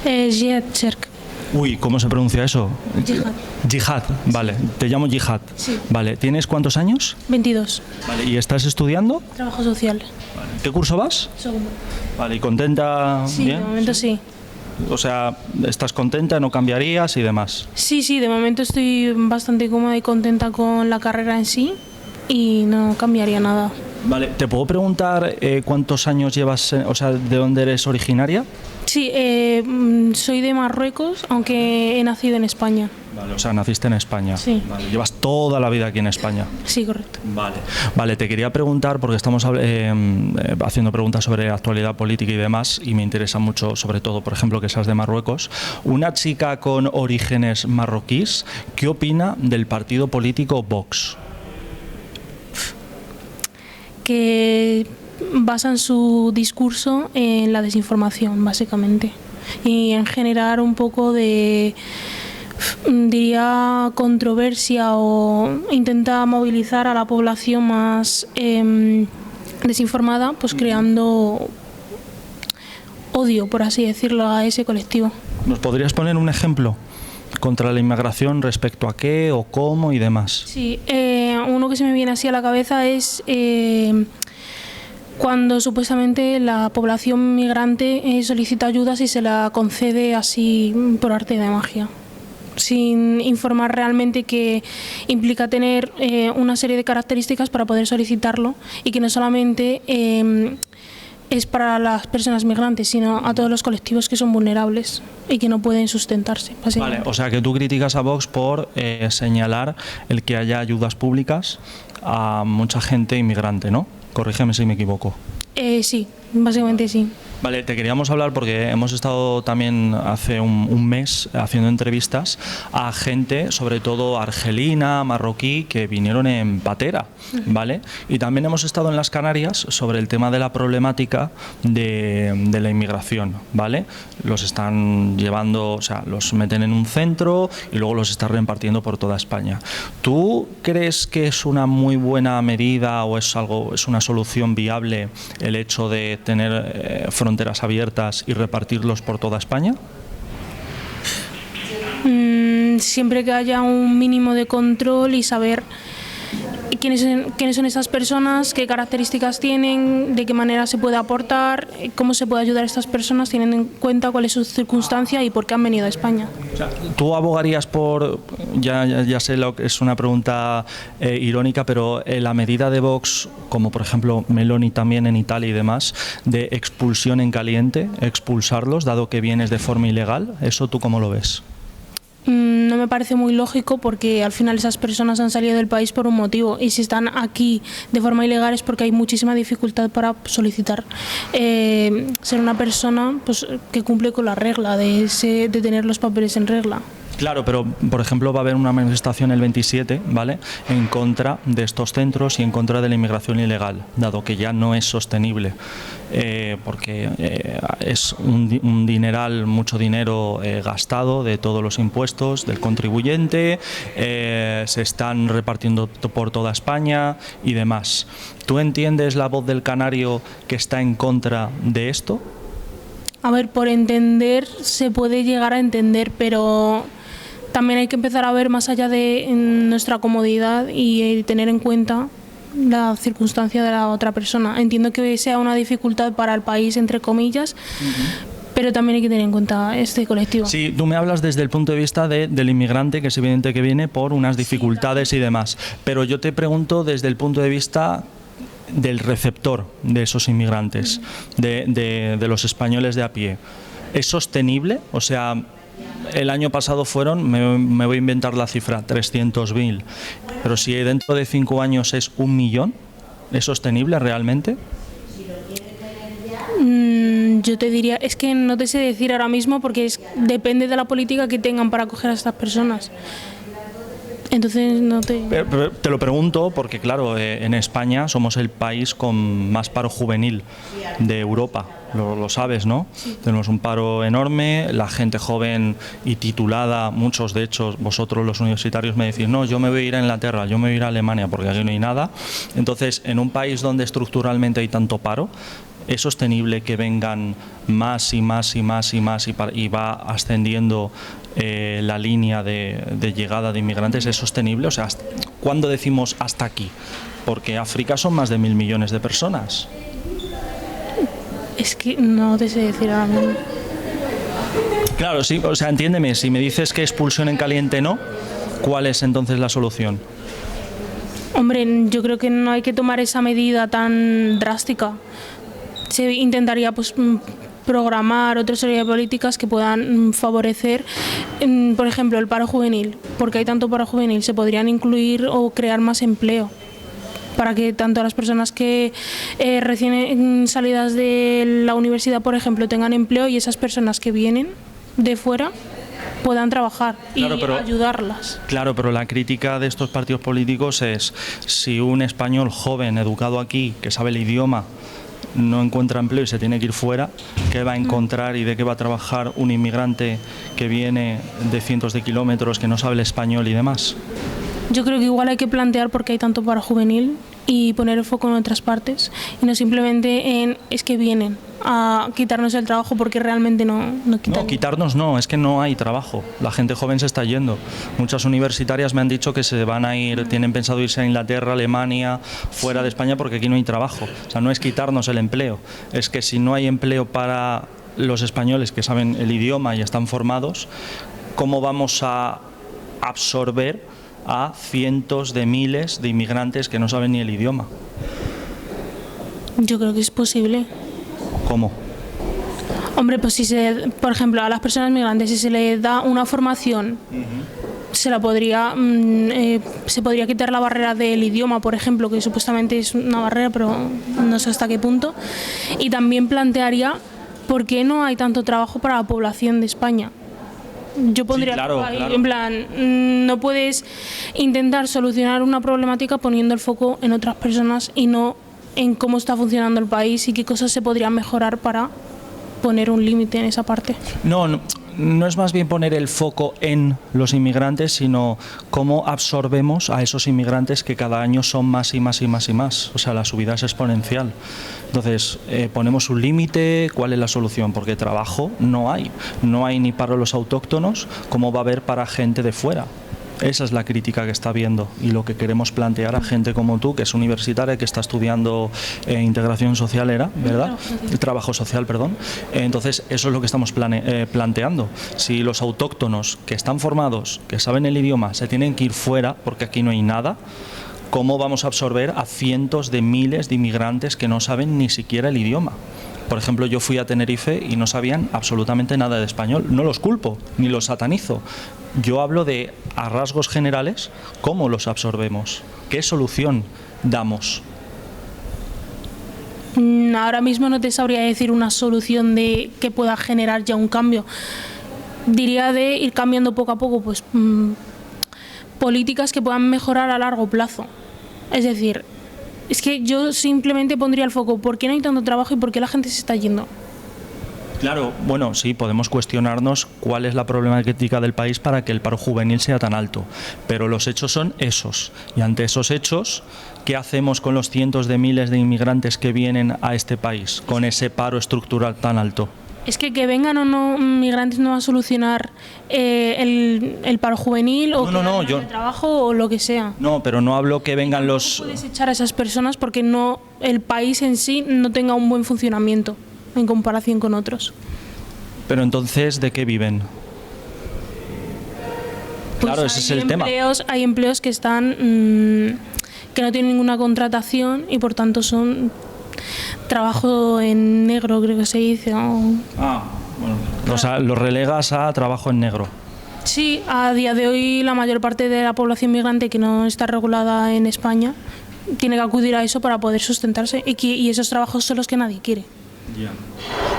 Jihad Cherk. Uy, ¿cómo se pronuncia eso? Jihad. Jihad, vale. Te llamo Jihad. Sí. Vale. ¿Tienes cuántos años? 22. Vale. ¿Y estás estudiando? Trabajo social. Vale. ¿Qué curso vas? Segundo. Vale. ¿Y contenta? Sí, ¿Bien? de momento sí. O sea, ¿estás contenta? ¿No cambiarías y demás? Sí, de momento estoy bastante cómoda y contenta con la carrera en sí y no cambiaría nada. Vale. ¿Te puedo preguntar cuántos años llevas, de dónde eres originaria? Sí, soy de Marruecos, aunque he nacido en España. Vale, o sea, naciste en España. Sí. Vale, llevas toda la vida aquí en España. Sí, correcto. Vale, te quería preguntar, porque estamos haciendo preguntas sobre actualidad política y demás, y me interesa mucho, sobre todo, por ejemplo, que seas de Marruecos. Una chica con orígenes marroquíes, ¿qué opina del partido político Vox? Que basan su discurso en la desinformación, básicamente, y en generar un poco de, diría, controversia, o intenta movilizar a la población más desinformada, pues creando odio, por así decirlo, a ese colectivo. ¿Nos podrías poner un ejemplo contra la inmigración, respecto a qué o cómo y demás? Sí, uno que se me viene así a la cabeza es cuando supuestamente la población migrante solicita ayuda y se la concede así por arte de magia, sin informar realmente que implica tener una serie de características para poder solicitarlo y que no solamente es para las personas migrantes, sino a todos los colectivos que son vulnerables y que no pueden sustentarse, básicamente. Vale, o sea que tú criticas a Vox por señalar el que haya ayudas públicas a mucha gente inmigrante, ¿no? Corrígeme si me equivoco. Sí, básicamente sí. Vale, te queríamos hablar porque hemos estado también hace un mes haciendo entrevistas a gente, sobre todo argelina, marroquí, que vinieron en patera, ¿vale? Y también hemos estado en las Canarias sobre el tema de la problemática de la inmigración, ¿vale? Los están llevando, o sea, los meten en un centro y luego los están repartiendo por toda España. ¿Tú crees que es una muy buena medida o es una solución viable el hecho de tener fronteras abiertas y repartirlos por toda España? Siempre que haya un mínimo de control y saber quiénes son esas personas, qué características tienen, de qué manera se puede aportar, cómo se puede ayudar a estas personas teniendo en cuenta cuál es su circunstancia y por qué han venido a España. O sea, ¿tú abogarías por, ya sé lo que es una pregunta irónica, pero la medida de Vox, como por ejemplo Meloni también en Italia y demás, de expulsión en caliente, expulsarlos, dado que vienes de forma ilegal, ¿eso tú cómo lo ves? No me parece muy lógico porque al final esas personas han salido del país por un motivo y si están aquí de forma ilegal es porque hay muchísima dificultad para solicitar ser una persona pues, que cumple con la regla de tener los papeles en regla. Claro, pero por ejemplo va a haber una manifestación el 27, ¿vale?, en contra de estos centros y en contra de la inmigración ilegal, dado que ya no es sostenible, porque es un dineral, mucho dinero gastado de todos los impuestos del contribuyente, se están repartiendo por toda España y demás. ¿Tú entiendes la voz del canario que está en contra de esto? A ver, por entender se puede llegar a entender, pero también hay que empezar a ver más allá de nuestra comodidad y tener en cuenta la circunstancia de la otra persona. Entiendo que sea una dificultad para el país, entre comillas, pero también hay que tener en cuenta este colectivo. Sí, tú me hablas desde el punto de vista del inmigrante, que es evidente que viene por unas dificultades y demás, pero yo te pregunto desde el punto de vista del receptor de esos inmigrantes, de los españoles de a pie. ¿Es sostenible? O sea, el año pasado fueron, me voy a inventar la cifra, 300.000, pero si dentro de 5 años es 1 millón, ¿es sostenible realmente? Yo te diría, es que no te sé decir ahora mismo porque depende de la política que tengan para acoger a estas personas. Entonces no te... Pero te lo pregunto porque, claro, en España somos el país con más paro juvenil de Europa, lo sabes, ¿no? Sí. Tenemos un paro enorme, la gente joven y titulada, muchos de hecho, vosotros los universitarios me decís, no, yo me voy a ir a Inglaterra, yo me voy a ir a Alemania porque aquí no hay nada. Entonces, en un país donde estructuralmente hay tanto paro, ¿es sostenible que vengan más y más y más y más y va ascendiendo la línea de llegada de inmigrantes? ¿Es sostenible? O sea, ¿cuándo decimos hasta aquí? Porque África son más de 1.000 millones de personas. Es que no te sé decir ahora mismo. Claro, sí, o sea, entiéndeme, si me dices que expulsión en caliente no, ¿cuál es entonces la solución? Hombre, yo creo que no hay que tomar esa medida tan drástica. Se intentaría pues programar otra serie de políticas que puedan favorecer, por ejemplo, el paro juvenil, porque hay tanto paro juvenil, se podrían incluir o crear más empleo para que tanto las personas que recién salidas de la universidad, por ejemplo, tengan empleo y esas personas que vienen de fuera puedan trabajar y ayudarlas. Claro, pero la crítica de estos partidos políticos es si un español joven, educado aquí, que sabe el idioma, no encuentra empleo y se tiene que ir fuera, ¿qué va a encontrar y de qué va a trabajar un inmigrante que viene de cientos de kilómetros, que no sabe el español y demás? Yo creo que igual hay que plantear por qué hay tanto paro juvenil y poner el foco en otras partes y no simplemente en es que vienen a quitarnos el trabajo porque realmente no quitan. No, quitarnos no, es que no hay trabajo. La gente joven se está yendo. Muchas universitarias me han dicho que se van a ir, tienen pensado irse a Inglaterra, Alemania, fuera de España porque aquí no hay trabajo. O sea, no es quitarnos el empleo, es que si no hay empleo para los españoles que saben el idioma y están formados, ¿cómo vamos a absorber a cientos de miles de inmigrantes que no saben ni el idioma? Yo creo que es posible. ¿Cómo? Hombre, pues por ejemplo, a las personas migrantes, si se les da una formación, se podría quitar la barrera del idioma, por ejemplo, que supuestamente es una barrera, pero no sé hasta qué punto. Y también plantearía por qué no hay tanto trabajo para la población de España. Yo pondría claro. En plan, no puedes intentar solucionar una problemática poniendo el foco en otras personas y no en cómo está funcionando el país y qué cosas se podrían mejorar para poner un límite en esa parte. No es más bien poner el foco en los inmigrantes, sino cómo absorbemos a esos inmigrantes que cada año son más y más y más y más. O sea, la subida es exponencial. Entonces, ponemos un límite. ¿Cuál es la solución? Porque trabajo no hay. No hay ni para los autóctonos, como va a haber para gente de fuera. Esa es la crítica que está habiendo y lo que queremos plantear a gente como tú, que es universitaria, que está estudiando integración social, ¿verdad? Trabajo social, perdón. Entonces, eso es lo que estamos planteando. Si los autóctonos que están formados, que saben el idioma, se tienen que ir fuera porque aquí no hay nada, ¿cómo vamos a absorber a cientos de miles de inmigrantes que no saben ni siquiera el idioma? Por ejemplo, yo fui a Tenerife y no sabían absolutamente nada de español. No los culpo, ni los satanizo. Yo hablo de, a rasgos generales, cómo los absorbemos, qué solución damos. Ahora mismo no te sabría decir una solución de que pueda generar ya un cambio. Diría de ir cambiando poco a poco, pues políticas que puedan mejorar a largo plazo. Es decir, es que yo simplemente pondría el foco, ¿por qué no hay tanto trabajo y por qué la gente se está yendo? Claro, bueno, sí, podemos cuestionarnos cuál es la problemática del país para que el paro juvenil sea tan alto, pero los hechos son esos, y ante esos hechos, ¿qué hacemos con los cientos de miles de inmigrantes que vienen a este país, con ese paro estructural tan alto? Es que vengan o no migrantes no va a solucionar el paro juvenil o el trabajo o lo que sea. No, pero no hablo que vengan los... No puedes echar a esas personas porque no el país en sí no tenga un buen funcionamiento en comparación con otros. Pero entonces, ¿de qué viven? Pues claro, ese es el tema. Hay empleos que están que no tienen ninguna contratación y por tanto son trabajo en negro, creo que se dice. Bueno. O sea, lo relegas a trabajo en negro. Sí, a día de hoy la mayor parte de la población migrante que no está regulada en España tiene que acudir a eso para poder sustentarse y esos trabajos son los que nadie quiere. Yeah.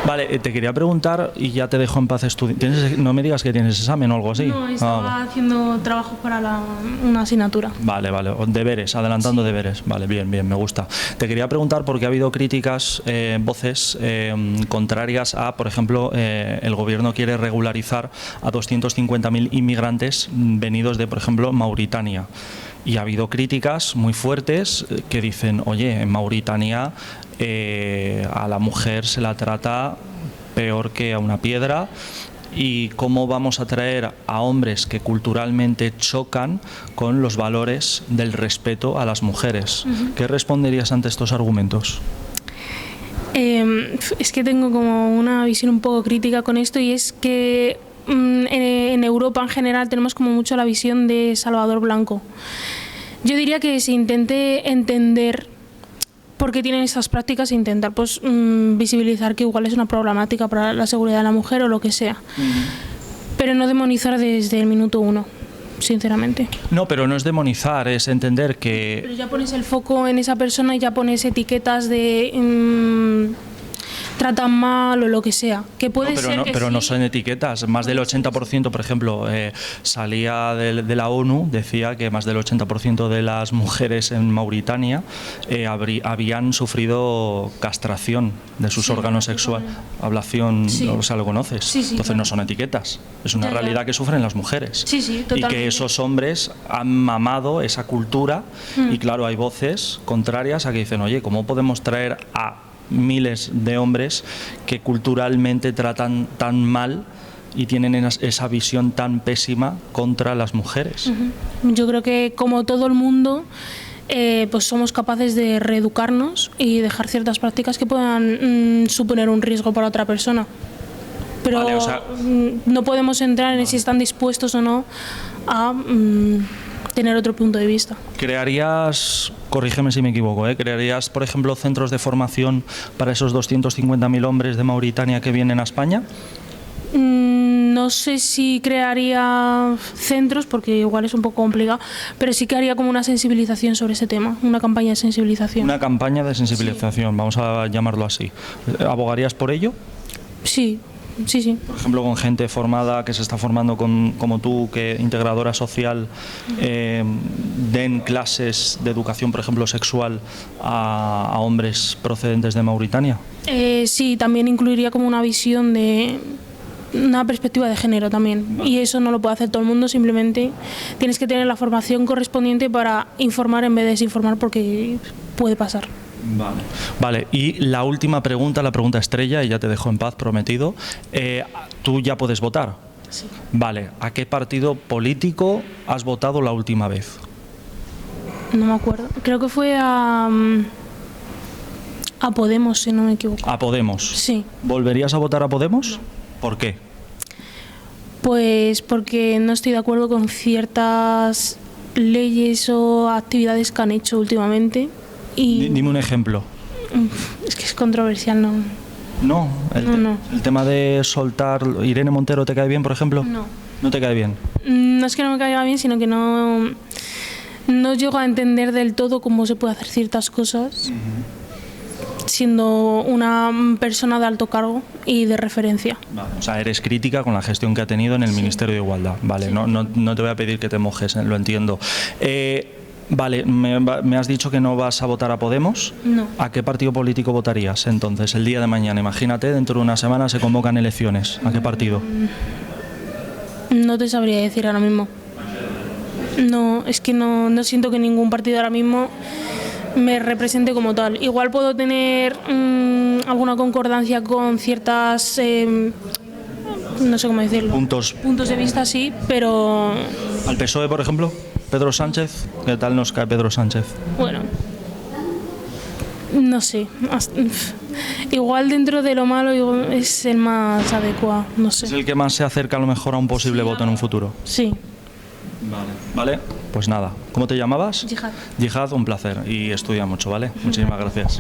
Vale, te quería preguntar y ya te dejo en paz estudiar. No me digas que tienes examen o algo así. No, estaba haciendo trabajo para una asignatura. Vale, deberes, adelantando deberes. Vale, bien, me gusta. Te quería preguntar porque ha habido críticas, voces contrarias a, por ejemplo, el gobierno quiere regularizar a 250.000 inmigrantes venidos de, por ejemplo, Mauritania. Y ha habido críticas muy fuertes que dicen, oye, en Mauritania a la mujer se la trata peor que a una piedra, y cómo vamos a traer a hombres que culturalmente chocan con los valores del respeto a las mujeres. ¿Qué responderías ante estos argumentos? Es que tengo como una visión un poco crítica con esto, y es que en Europa en general tenemos como mucho la visión de Salvador Blanco. Yo diría que se intente entender por qué tienen esas prácticas e intentar pues visibilizar que igual es una problemática para la seguridad de la mujer o lo que sea. Pero no demonizar desde el minuto uno, sinceramente. No, pero no es demonizar, es entender que... Pero ya pones el foco en esa persona y ya pones etiquetas de tratan mal o lo que sea. Que puede pero ser no, que pero sí. no son etiquetas. Más del 80%, por ejemplo, salía de la ONU, decía que más del 80% de las mujeres en Mauritania habían sufrido castración de sus Sí, órganos sexuales. Ablación, Sí. o sea, lo conoces. Sí, sí, Entonces claro. no son etiquetas. Es una Ya, ya. realidad que sufren las mujeres. Sí, sí, Y totalmente. que esos hombres han mamado esa cultura y claro, hay voces contrarias a que dicen, oye, ¿cómo podemos traer a miles de hombres que culturalmente tratan tan mal y tienen esa visión tan pésima contra las mujeres? Yo creo que como todo el mundo, pues somos capaces de reeducarnos y dejar ciertas prácticas que puedan suponer un riesgo para otra persona. Pero Vale, o sea- no podemos entrar en si están dispuestos o no a tener otro punto de vista. ¿Crearías, corrígeme si me equivoco, crearías, por ejemplo, centros de formación para esos 250.000 hombres de Mauritania que vienen a España? No sé si crearía centros, porque igual es un poco complicado, pero sí que haría como una sensibilización sobre ese tema, una campaña de sensibilización. Una campaña de sensibilización, vamos a llamarlo así. ¿Abogarías por ello? Sí, sí, sí. Por ejemplo, con gente formada que se está formando como tú, que integradora social, den clases de educación, por ejemplo, sexual a hombres procedentes de Mauritania. Sí, también incluiría como una visión de una perspectiva de género también. Y eso no lo puede hacer todo el mundo, simplemente tienes que tener la formación correspondiente para informar en vez de desinformar, porque puede pasar. Vale, y la última pregunta, la pregunta estrella, y ya te dejo en paz, prometido. ¿Tú ya puedes votar? Sí. Vale, ¿a qué partido político has votado la última vez? No me acuerdo. Creo que fue a Podemos, si no me equivoco. A Podemos. Sí. ¿Volverías a votar a Podemos? ¿Por qué? Pues porque no estoy de acuerdo con ciertas leyes o actividades que han hecho últimamente. Y Dime un ejemplo. es que es controversial, ¿no? No, No. el tema de soltar... ¿Irene Montero te cae bien, por ejemplo? No. ¿No te cae bien? No es que no me caiga bien, sino que no llego a entender del todo cómo se puede hacer ciertas cosas siendo una persona de alto cargo y de referencia. O sea, eres crítica con la gestión que ha tenido en el Ministerio de Igualdad. Vale, Sí. no te voy a pedir que te mojes, lo entiendo. Vale, me has dicho que no vas a votar a Podemos. No. ¿A qué partido político votarías entonces el día de mañana? Imagínate, dentro de una semana se convocan elecciones. ¿A qué partido? No te sabría decir ahora mismo. No, es que no siento que ningún partido ahora mismo me represente como tal. Igual puedo tener alguna concordancia con ciertas, no sé cómo decirlo, Puntos. puntos de vista, sí, pero ¿Al PSOE, por ejemplo? ¿Pedro Sánchez? ¿Qué tal nos cae Pedro Sánchez? bueno, no sé. Igual dentro de lo malo igual es el más adecuado, no ¿Es sé. el que más se acerca a lo mejor a un posible voto en un futuro? Sí. Vale, pues nada. ¿Cómo te llamabas? Yihad. Yihad, un placer y estudia mucho, ¿vale? Muchísimas gracias.